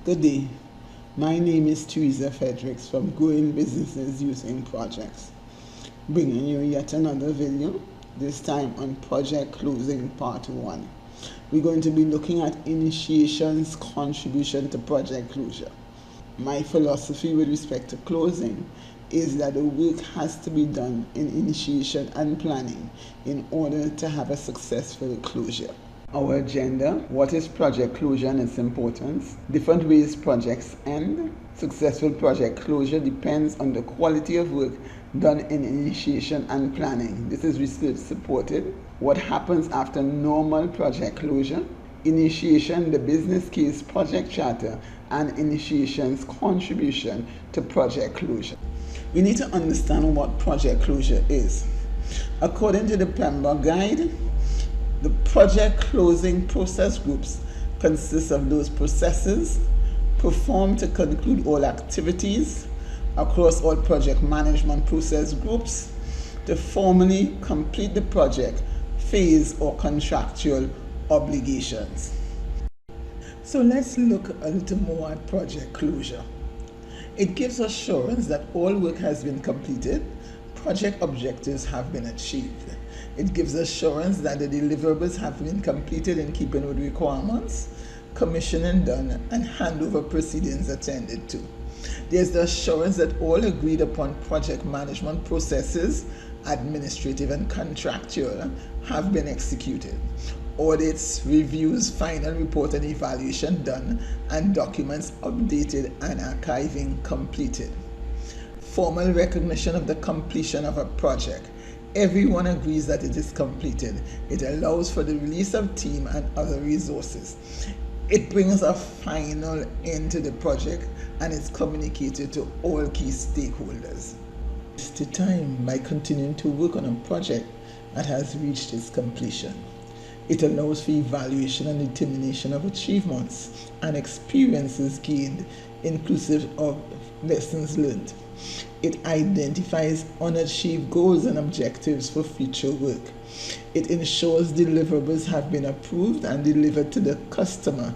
Good day. My name is Teresa Fredericks from Growing Businesses Using Projects, bringing you yet another video, this time on Project Closing Part 1. We're going to be looking at initiation's contribution to project closure. My philosophy with respect to closing is that the work has to be done in initiation and planning in order to have a successful closure. Our agenda: what is project closure and its importance, different ways projects end. Successful project closure depends on the quality of work done in initiation and planning. This is research supported. What happens after normal project closure, initiation, the business case, project charter, and initiation's contribution to project closure. We need to understand what project closure is. According to the Pembroke Guide, the project closing process groups consist of those processes performed to conclude all activities across all project management process groups to formally complete the project phase or contractual obligations. So let's look a little more at project closure. It gives assurance that all work has been completed, project objectives have been achieved. It gives assurance that the deliverables have been completed in keeping with requirements, commissioning done, and handover proceedings attended to. There's the assurance that all agreed upon project management processes, administrative and contractual, have been executed. Audits, reviews, final report and evaluation done, and documents updated and archiving completed. Formal recognition of the completion of a project. Everyone agrees that it is completed. It allows for the release of team and other resources. It brings a final end to the project and is communicated to all key stakeholders. It's the time by continuing to work on a project that has reached its completion. It allows for evaluation and determination of achievements and experiences gained, inclusive of lessons learned. It identifies unachieved goals and objectives for future work. It ensures deliverables have been approved and delivered to the customer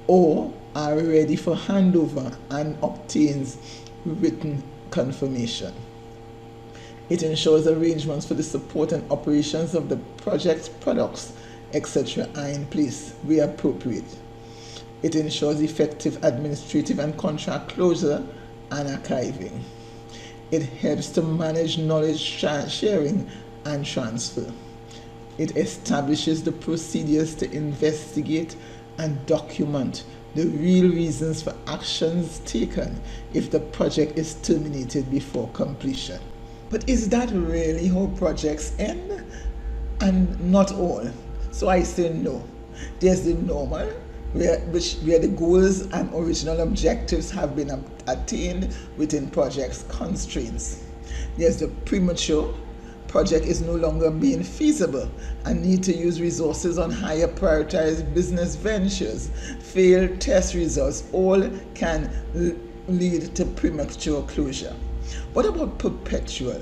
or are ready for handover and obtains written confirmation. It ensures arrangements for the support and operations of the project's products, etc. are in place where appropriate. It ensures effective administrative and contract closure and archiving. It helps to manage knowledge sharing and transfer. It establishes the procedures to investigate and document the real reasons for actions taken if the project is terminated before completion. But is that really how projects end? And not all. So I say no. There's the normal, where the goals and original objectives have been attained within project's constraints. There's the premature. Project is no longer being feasible and need to use resources on higher prioritized business ventures. Failed test results all can lead to premature closure. What about perpetual?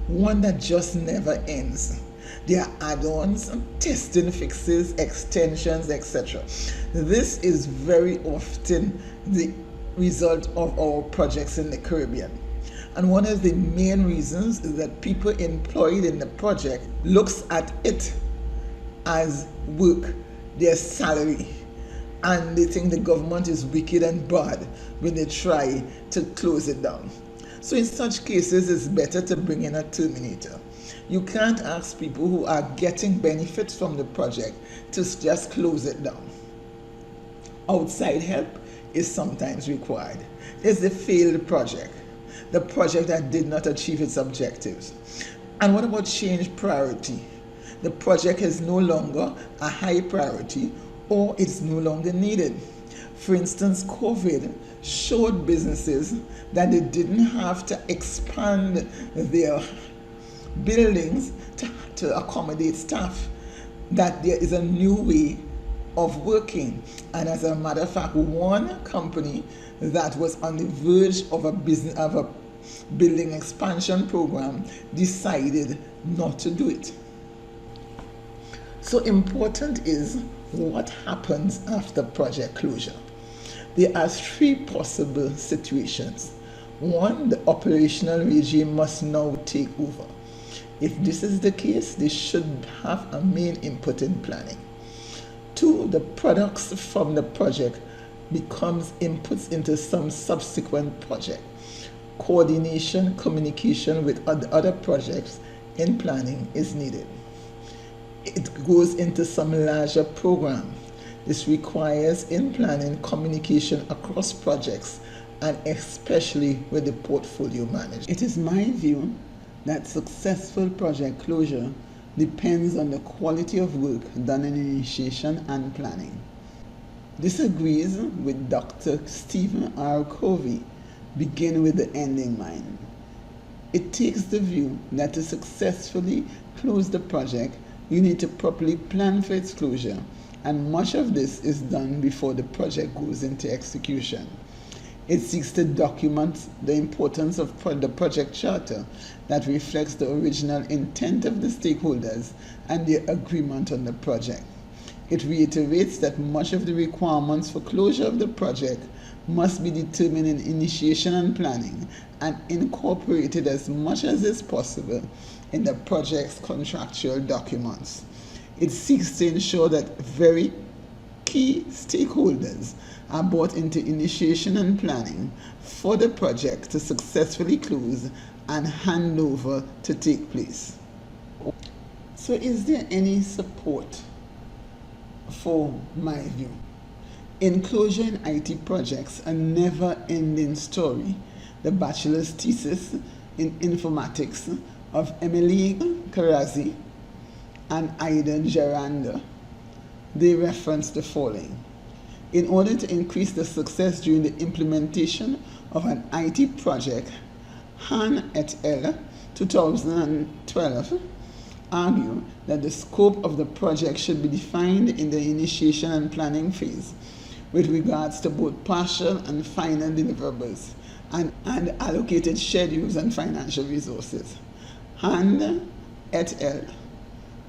One that just never ends. There are add-ons, testing fixes, extensions, etc. This is very often the result of our projects in the Caribbean. And one of the main reasons is that people employed in the project looks at it as work, their salary, and they think the government is wicked and bad when they try to close it down. So in such cases, it's better to bring in a terminator. You can't ask people who are getting benefits from the project to just close it down. Outside help is sometimes required. There's the failed project, the project that did not achieve its objectives. And what about change priority? The project is no longer a high priority or it's no longer needed. For instance, COVID showed businesses that they didn't have to expand their buildings to accommodate staff, that there is a new way of working. And as a matter of fact, one company that was on the verge of a building expansion program decided not to do it. So important is what happens after project closure. There are three possible situations. One, the operational regime must now take over. If this is the case, they should have a main input in planning. Two, the products from the project becomes inputs into some subsequent project. Coordination, communication with other projects in planning is needed. It goes into some larger program. This requires in planning communication across projects and especially with the portfolio manager. It is my view that successful project closure depends on the quality of work done in initiation and planning. This agrees with Dr. Stephen R. Covey, begin with the end in mind. It takes the view that to successfully close the project, you need to properly plan for its closure, and much of this is done before the project goes into execution. It seeks to document the importance of the project charter that reflects the original intent of the stakeholders and their agreement on the project. It reiterates that much of the requirements for closure of the project must be determined in initiation and planning and incorporated as much as is possible in the project's contractual documents. It seeks to ensure that very key stakeholders are brought into initiation and planning for the project to successfully close and handover to take place. So is there any support for my view? In closure in IT projects, a never-ending story, the bachelor's thesis in informatics of Emily Karazi and Ida Geranda, they reference the following. In order to increase the success during the implementation of an IT project, Han et al. 2012 argue that the scope of the project should be defined in the initiation and planning phase with regards to both partial and final deliverables and allocated schedules and financial resources. Han et al.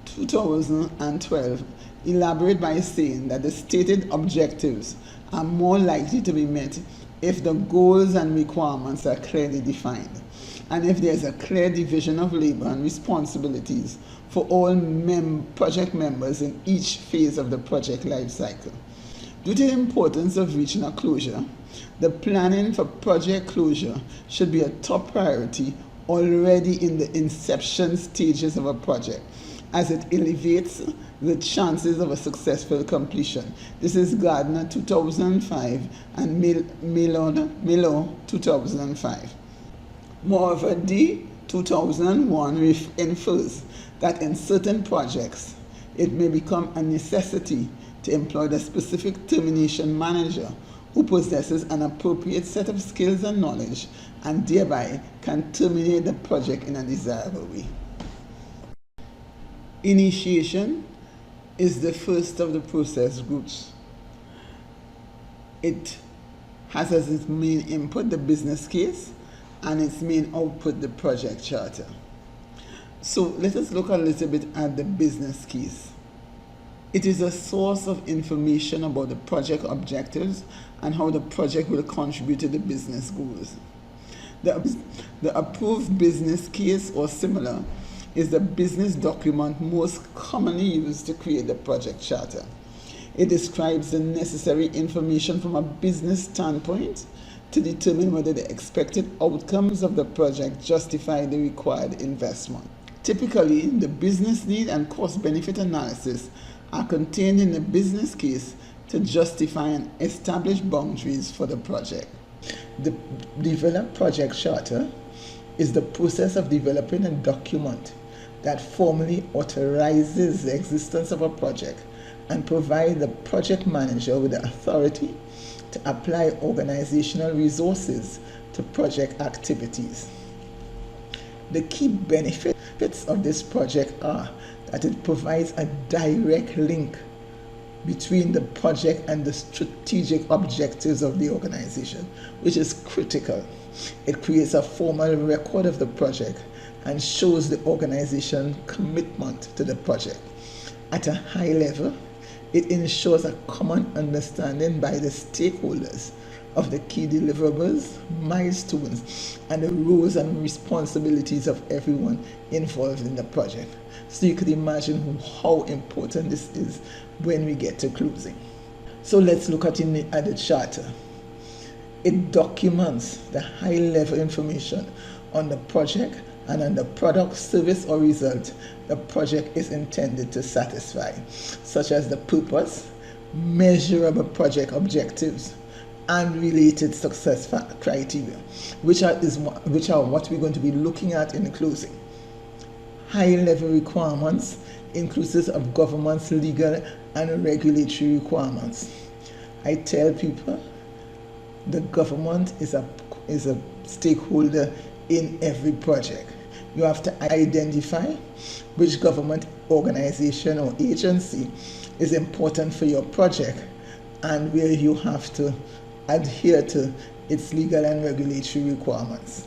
2012 elaborate by saying that the stated objectives are more likely to be met if the goals and requirements are clearly defined, and if there is a clear division of labor and responsibilities for all project members in each phase of the project life cycle. Due to the importance of reaching a closure, the planning for project closure should be a top priority already in the inception stages of a project, as it elevates the chances of a successful completion. This is Gardner 2005 and Milo 2005. Moreover, D 2001 infers that in certain projects, it may become a necessity to employ the specific termination manager who possesses an appropriate set of skills and knowledge and thereby can terminate the project in a desirable way. Initiation is the first of the process groups. It has as its main input the business case and its main output the project charter. So let us look a little bit at the business case. It is a source of information about the project objectives and how the project will contribute to the business goals. The approved business case or similar is the business document most commonly used to create the project charter. It describes the necessary information from a business standpoint to determine whether the expected outcomes of the project justify the required investment. Typically, the business need and cost-benefit analysis are contained in the business case to justify and establish boundaries for the project. The developed project charter is the process of developing a document that formally authorizes the existence of a project and provides the project manager with the authority to apply organizational resources to project activities. The key benefits of this project are that it provides a direct link between the project and the strategic objectives of the organization, which is critical. It creates a formal record of the project and shows the organization's commitment to the project. At a high level, it ensures a common understanding by the stakeholders of the key deliverables, milestones, and the roles and responsibilities of everyone involved in the project. So you could imagine how important this is when we get to closing. So let's look at the charter. It documents the high-level information on the project and on the product, service, or result the project is intended to satisfy, such as the purpose, measurable project objectives, and related success criteria, which are what we're going to be looking at in the closing. High-level requirements inclusive of government's legal and regulatory requirements. I tell people the government is a stakeholder in every project. You have to identify which government organization or agency is important for your project and where you have to adhere to its legal and regulatory requirements.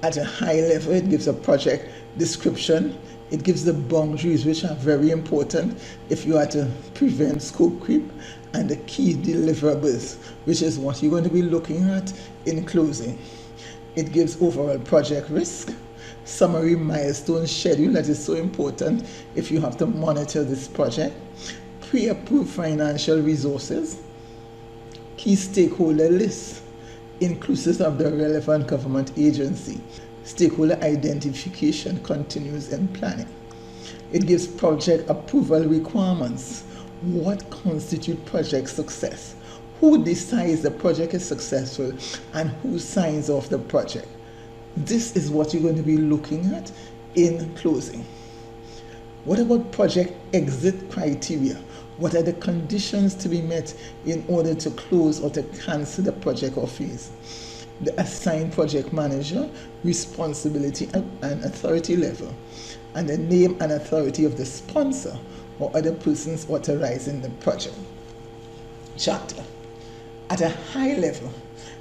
At a high level, it gives a project description. It gives the boundaries, which are very important if you are to prevent scope creep, and the key deliverables, which is what you're going to be looking at in closing. It gives overall project risk, summary milestone schedule, that is so important if you have to monitor this project, pre-approved financial resources, key stakeholder lists, inclusive of the relevant government agency. Stakeholder identification continues in planning. It gives project approval requirements. What constitutes project success? Who decides the project is successful and who signs off the project? This is what you're going to be looking at in closing. What about project exit criteria? What are the conditions to be met in order to close or to cancel the project or phase? The assigned project manager, responsibility and authority level, and the name and authority of the sponsor or other persons authorizing the project. Charter. At a high level,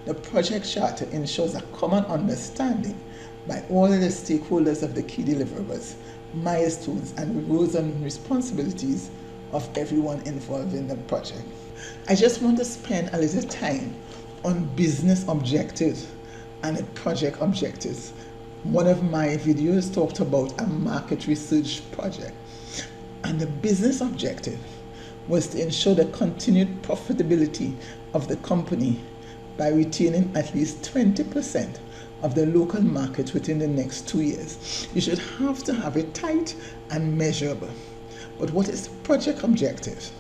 the project charter ensures a common understanding by all of the stakeholders of the key deliverables, milestones, and roles and responsibilities of everyone involved in the project. I just want to spend a little time on business objectives and the project objectives. One of my videos talked about a market research project, and the business objective was to ensure the continued profitability of the company by retaining at least 20% of the local market within the next 2 years. You should have to have it tight and measurable. But what is the project objective?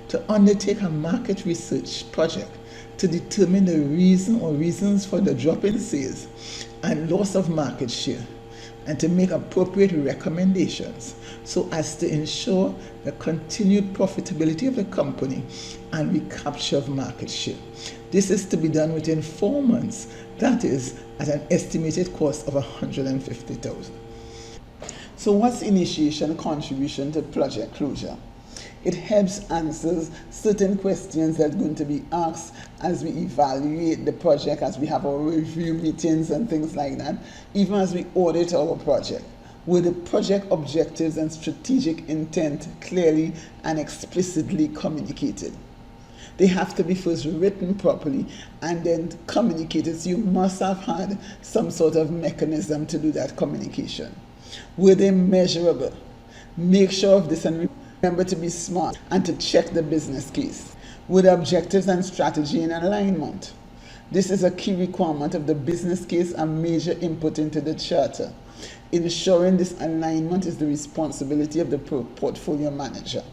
To undertake a market research project to determine the reason or reasons for the drop in sales and loss of market share, and to make appropriate recommendations so as to ensure the continued profitability of the company and recapture of market share. This is to be done within 4 months, that is at an estimated cost of $150,000. So what's initiation contribution to project closure? It helps answer certain questions that are going to be asked as we evaluate the project, as we have our review meetings and things like that, even as we audit our project. Were the project objectives and strategic intent clearly and explicitly communicated? They have to be first written properly and then communicated. So you must have had some sort of mechanism to do that communication. Were they measurable? Make sure of this and remember to be smart and to check the business case. Were the objectives and strategy in alignment? This is a key requirement of the business case and major input into the charter. Ensuring this alignment is the responsibility of the portfolio manager.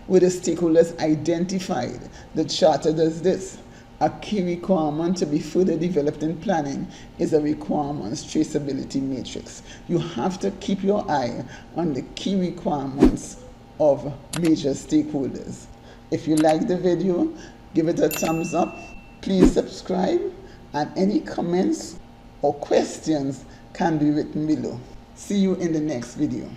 Were the stakeholders identified? The charter does this. A key requirement to be further developed in planning is a requirements traceability matrix. You have to keep your eye on the key requirements of major stakeholders. If you like the video, give it a thumbs up. Please subscribe, and any comments or questions can be written below. See you in the next video.